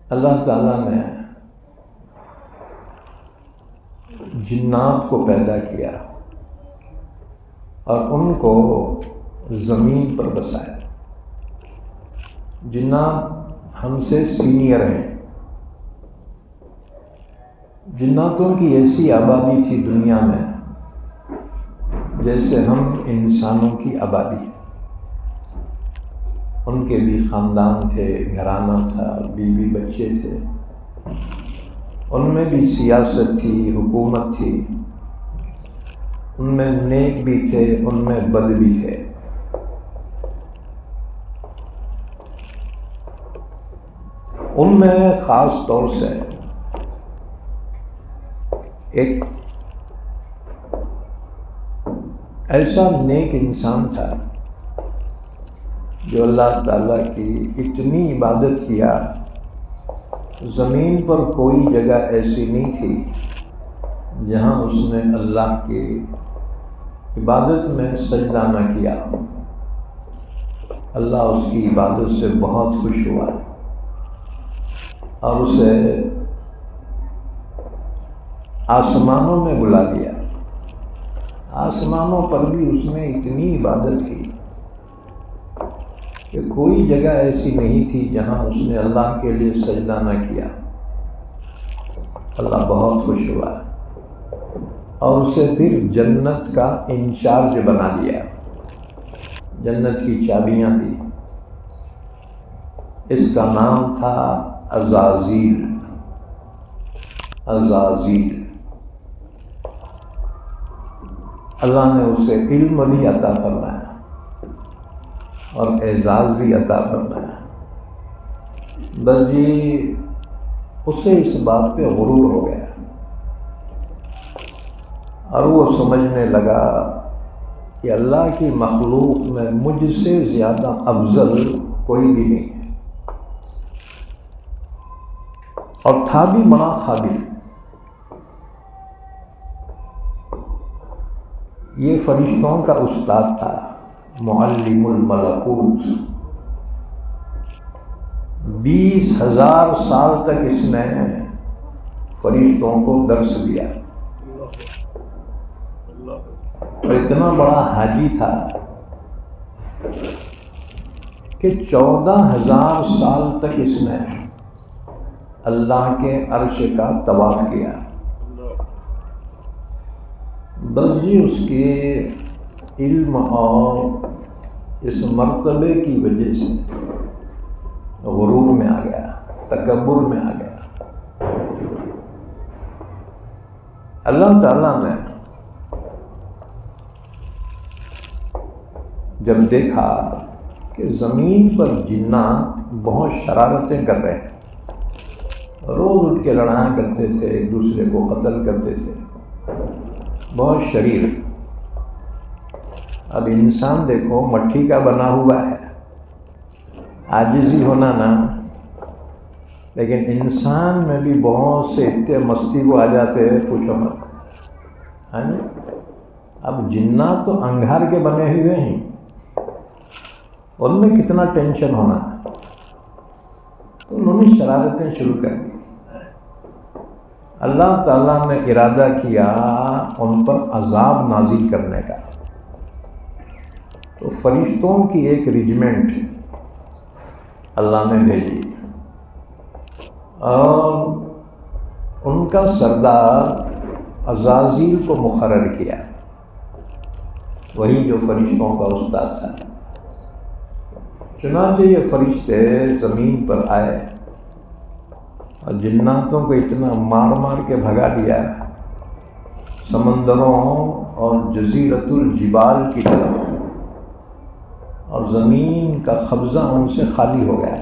اللہ تعالیٰ نے جنات کو پیدا کیا اور ان کو زمین پر بسایا۔ جنات ہم سے سینئر ہیں۔ جناتوں کی ایسی آبادی تھی دنیا میں جیسے ہم انسانوں کی آبادی۔ ان کے بھی خاندان تھے، گھرانہ تھا، بیوی بچے تھے، ان میں بھی سیاست تھی، حکومت تھی، ان میں نیک بھی تھے، ان میں بد بھی تھے۔ ان میں خاص طور سے ایک ایسا نیک انسان تھا جو اللہ تعالیٰ کی اتنی عبادت کیا، زمین پر کوئی جگہ ایسی نہیں تھی جہاں اس نے اللہ کی عبادت میں سجدہ نہ کیا۔ اللہ اس کی عبادت سے بہت خوش ہوا اور اسے آسمانوں میں بلا لیا۔ آسمانوں پر بھی اس نے اتنی عبادت کی کہ کوئی جگہ ایسی نہیں تھی جہاں اس نے اللہ کے لیے سجدہ نہ کیا۔ اللہ بہت خوش ہوا اور اسے پھر جنت کا انچارج بنا دیا، جنت کی چابیاں دی۔ اس کا نام تھا عزازیل۔ عزازیل۔ اللہ نے اسے علم بھی عطا فرمایا اور اعزاز بھی عطا فرمایا۔ بس جی اسے اس بات پہ غرور ہو گیا اور وہ سمجھنے لگا کہ اللہ کی مخلوق میں مجھ سے زیادہ افضل کوئی بھی نہیں ہے، اور تھا بھی بڑا قابل۔ یہ فرشتوں کا استاد تھا، معلم الملکوت۔ 20,000 سال تک اس نے فرشتوں کو درس دیا اور اتنا بڑا حاجی تھا کہ 14,000 سال تک اس نے اللہ کے عرش کا طواف کیا۔ بس جی اس کے علم اور اس مرتبے کی وجہ سے غرور میں آ گیا، تکبر میں آ گیا۔ اللہ تعالیٰ نے جب دیکھا کہ زمین پر جنات بہت شرارتیں کر رہے ہیں، روز اٹھ کے لڑائیاں کرتے تھے، ایک دوسرے کو قتل کرتے تھے، بہت شریر۔ اب انسان دیکھو مٹی کا بنا ہوا ہے، عاجزی ہونا نا، لیکن انسان میں بھی بہت سے اتنے مستی کو آ جاتے ہیں، پوچھو مت۔ ہاں جی، اب جنات تو انگار کے بنے ہوئے ہیں، ان میں کتنا ٹینشن ہونا ہے، تو انہوں نے شرارتیں شروع کر دی۔ اللہ تعالیٰ نے ارادہ کیا ان پر عذاب نازل کرنے کا، تو فرشتوں کی ایک ریجمنٹ اللہ نے بھیجی اور ان کا سردار عزازیل کو مقرر کیا، وہی جو فرشتوں کا استاد تھا۔ چنانچہ یہ فرشتے زمین پر آئے اور جناتوں کو اتنا مار مار کے بھگا دیا سمندروں اور جزیرۃ الجبال کی طرف، اور زمین کا قبضہ ان سے خالی ہو گیا۔